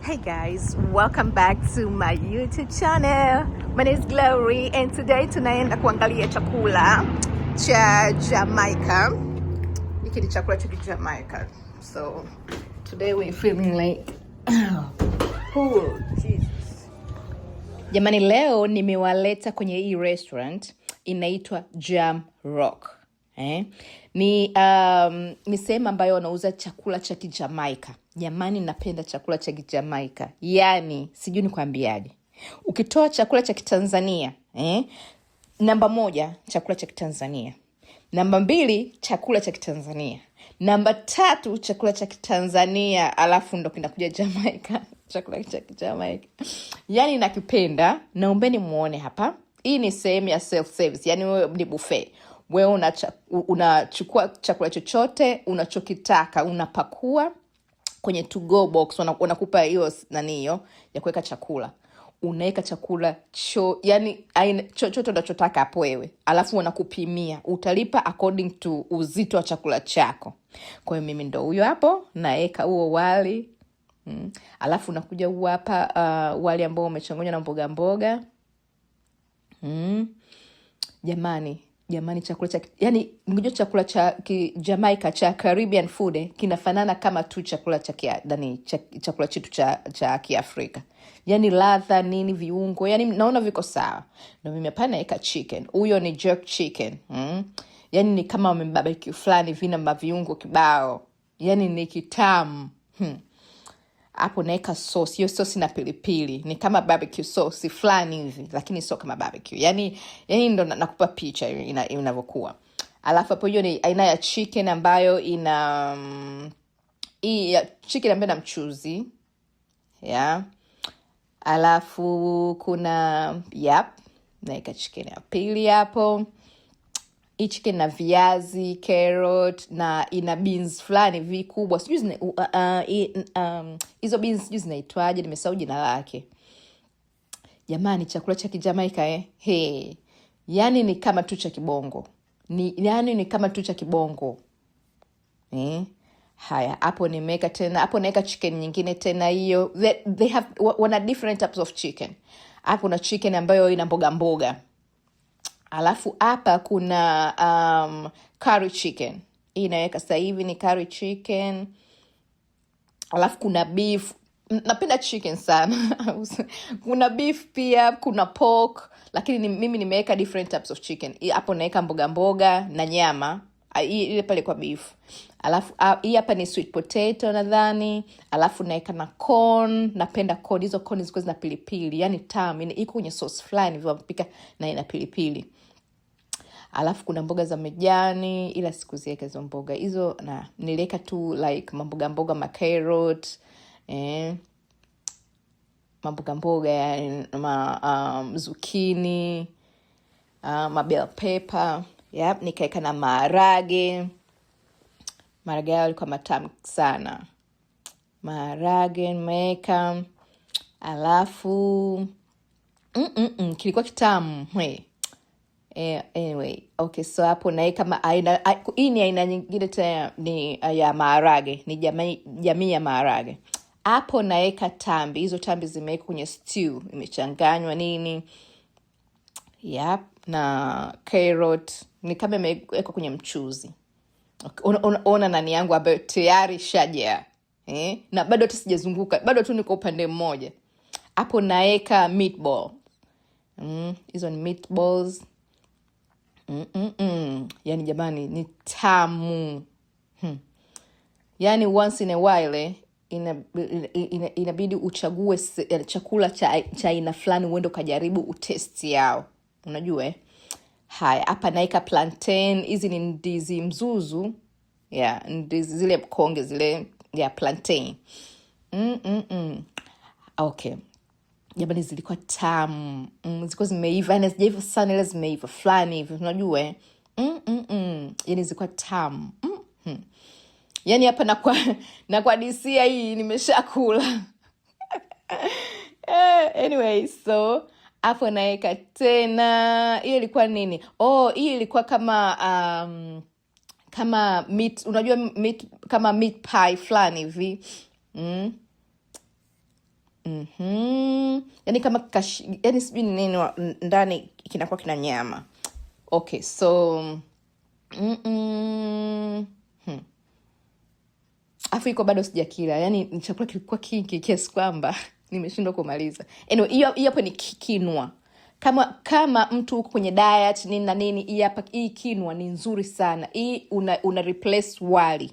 Hey guys, welcome back to my YouTube channel. My name is Glory and today tunaenda kuangalia chakula cha Jamaica. Hiki ni chakula cha Jamaica. So today we're feeling like oh, Jesus. Jamani, leo nimewaleta kwenye hii restaurant inaitwa Jam Rock. Ni sehemu ambayo wanauza chakula cha Kijamaika. Jamani, napenda chakula cha Kijamaika. Yaani, sijui nikwambiaje. Ukitoa chakula cha Kitanzania, namba 1 chakula cha Kitanzania. Namba 2 chakula cha Kitanzania. Namba 3 chakula cha Kitanzania, alafu ndo kinakuja Jamaica, chakula cha Kijamaika. Yaani nakipenda, naombeni muone hapa. Hii ni sehemu ya self service, yaani wewe ni buffet. Wewe unachukua chakula chochote unachokitaka, unapakua kwenye to go box, wanakupa hiyo hiyo ya kuweka chakula. Unaweka chakula yani chochote unachotaka hapo wewe. Alafu wanakupimia. Utalipa according to uzito wa chakula chako. Kwa hiyo mimi ndo huyo hapo naeka huo wali. Alafu unakuja huo hapa wali ambao umechanganywa na mboga mboga. Jamani chakula cha chakula cha Jamaica cha Caribbean food kinafanana kama tu chakula chakula chetu cha Kiafrika. Yaani ladha nini, viungo, yaani naona viko sawa. Ndio mimi hapa naeka chicken. Huyo ni jerk chicken. Yaani ni kama barbecue fulani vina viungo kibao. Yaani ni kitamu. Hapo naeka sauce, hiyo sauce na pilipili. Ni kama barbecue sauce fulani hivi, lakini sio kama barbecue. Yaani ndo nakupa picha inavyokuwa. Alafu hapo hiyo ni aina ya chicken ambayo ina chicken ambayo na mchuzi. Yeah. Alafu kuna naeka chicken ya pili hapo. Hii chicken na viazi, carrot na ina beans fulani vikubwa. Sijui hizo beans sijui zinaitwaje, nimesahau jina lake. Jamani, chakula cha Kijamaika yaani ni kama tu cha kibongo. Ni kama tu cha kibongo. Haya, hapo nimeweka tena, hapo naweka chicken nyingine tena hiyo. They have wana different types of chicken. Hapo na chicken ambayo ina mboga mboga. Alafu hapa kuna curry chicken. Hii naweka sasa hivi ni curry chicken. Alafu kuna beef. Napenda chicken sana. Kuna beef pia, kuna pork. Lakini mimi nimeweka different types of chicken. Hapo naweka mboga mboga na nyama. Ile pale kwa beef. Alafu hii hapa ni sweet potato nadhani. Alafu naweka na corn. Napenda corn. Hizo corn ziko zina pilipili. Yaani tamu. Iko kwenye sauce fulani hivyo wapika na ina pilipili. Alafu kuna mboga za majani, ila sikuziweka hizo mboga. Hizo niliweka tu like mboga mboga, carrot, mboga yani zucchini, bell pepper, nikaweka na maharage. Maharage yalikuwa matamu sana. Maharage nimeweka. Alafu kilikuwa kitamu. Anyway, okay, so hapo naeka hii ni aina nyingine tena ni ya maharage, ni jamii ya maharage. Hapo naeka tambi, hizo tambi zimewekwa kwenye stew, imechanganywa nini. Na carrot, ni kama imewekwa kwenye mchuzi. Ona nani yangu ambayo tayari shaja. Na bado hata sijazunguka, bado tu niko upande mmoja. Hapo naeka meatball. Hizo ni meatballs. Yaani jamani ni tamu. Yaani once in a while inabidi uchague chakula cha aina fulani uende kujaribu utesti yao. Unajua Haya, hapa naika plantain. Hizi ni ndizi mzuzu. Ndizi zile mkonge zile plantain. Okay. Jamani zilikuwa tamu. Zilikuwa zimeiva. Na zijaiva sana ila zimeiva fulani hivi. Unajua yaani zilikuwa tamu. Yaani hapa na kwa disia hii nimeshakula. Anyway, so hapo naeka tena. Hiyo ilikuwa nini? Hii ilikuwa kama meat, unajua meat, kama meat pie fulani hivi. Yani kama yani sijui ni nini ndani kinakuwa kina nyama. Okay, so afu iko bado sijakila. Yani chakula kilikuwa kingi kiasi kwamba nimeshindwa kumaliza. Anyway, hiyo hapo ni kinwa. Kama mtu uko kwenye diet nini na nini, hii kinwa ni nzuri sana. Hii una replace wali.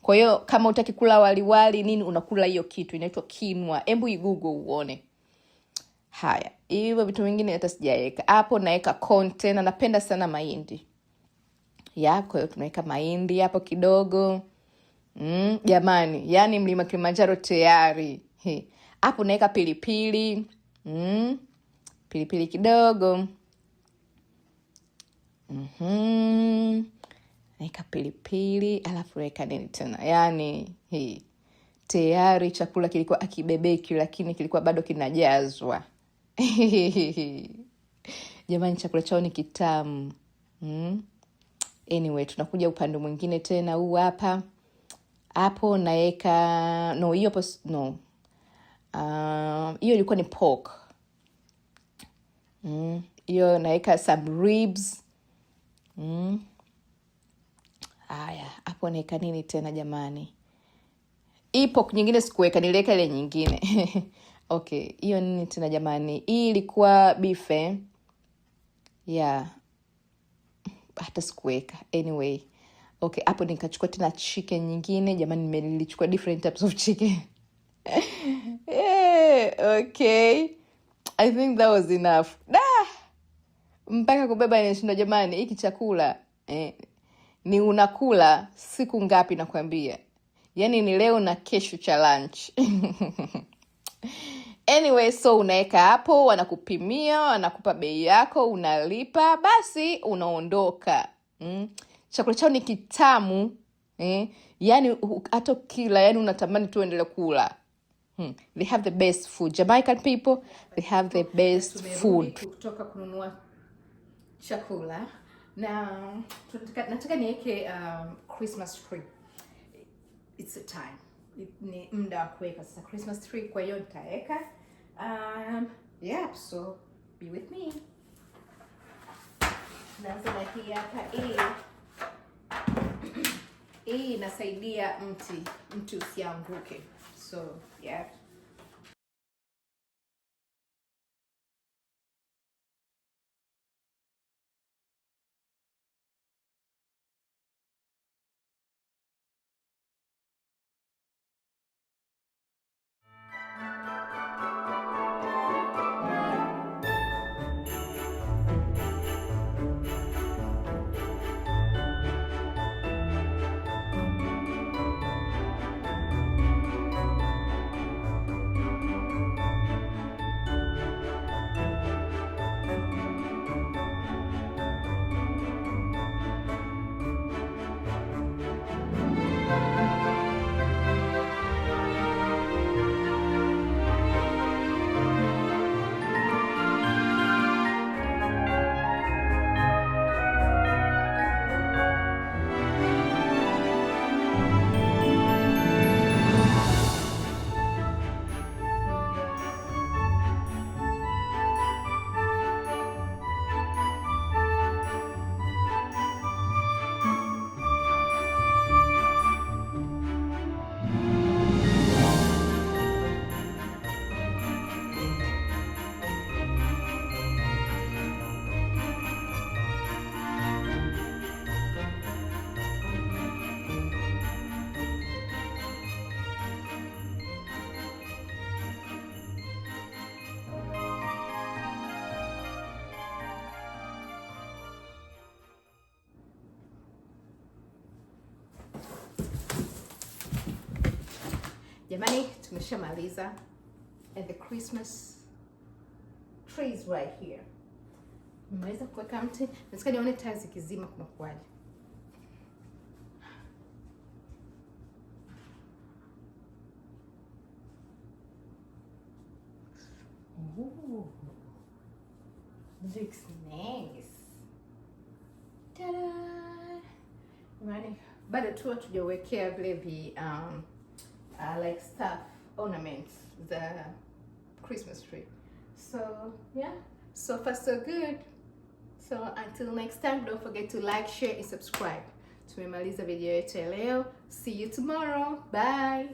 Kwa hiyo kama utaki kula wali nini, unakula hiyo kitu inaitwa kinwa. Hebu igoogle uone. Haya, hivyo vitu vingine hata sijaweka. Hapo naweka content, na napenda sana mahindi. Kwa hiyo tunaweka mahindi hapo kidogo. Jamani, yani mlima Kilimanjaro tayari. Hapo naweka pilipili. Pilipili kidogo. Naweka pilipili, alafu naweka nini tena? Yani tayari chakula kilikuwa akibebeki, lakini kilikuwa bado kinajazwa. Jamani, chakula chao ni kitamu. Anyway, tunakuja upande mwingine tena, huu hapa. Hapo naweka hiyo ilikuwa ni pork. Hiyo naweka some ribs. Haya, hapo naweka nini tena jamani? Hii pork nyingine sikuweka, niliweka ile nyingine. Okay, hiyo nini tena jamani? Hii ilikuwa beef. Hata sikuweka. Anyway, okay, hapo nikachukua tena chicken nyingine. Jamani, nilichukua different types of chicken. Okay. I think that was enough. Mpaka kubeba inashinda jamani. Hiki chakula ni unakula siku ngapi nakwambia. Yani ni leo na kesho cha lunch. Anyway, so unaweka hapo, wanakupimia, wanakupa bei yako, unalipa, basi unaondoka. Chakula chao ni kitamu. Yani hata kila, yani unatamani tu endelee kula. They have the best food. Jamaican people, they have the best food. Kutoka kununua chakula na nataka niweke Christmas tree. It's a time. Ni muda wa kuweka sasa Christmas tree, kwa hiyo nitaweka. So be with me. Naanza na hii hapa. Hii inasaidia mti usianguke. So jamani, tumeshamaliza. And the Christmas tree is right here. Nimeweza kuweka mti. Nataka nione taa zikizima kuna kwaje. Ooh. Looks nice. Ta-da! Jamani, bado tu hatujawekea vile like stuff ornaments Christmas tree. So yeah, so far so good. So until next time, don't forget to like, share and subscribe. Tumemaliza video yetu ya leo. See you tomorrow. Bye.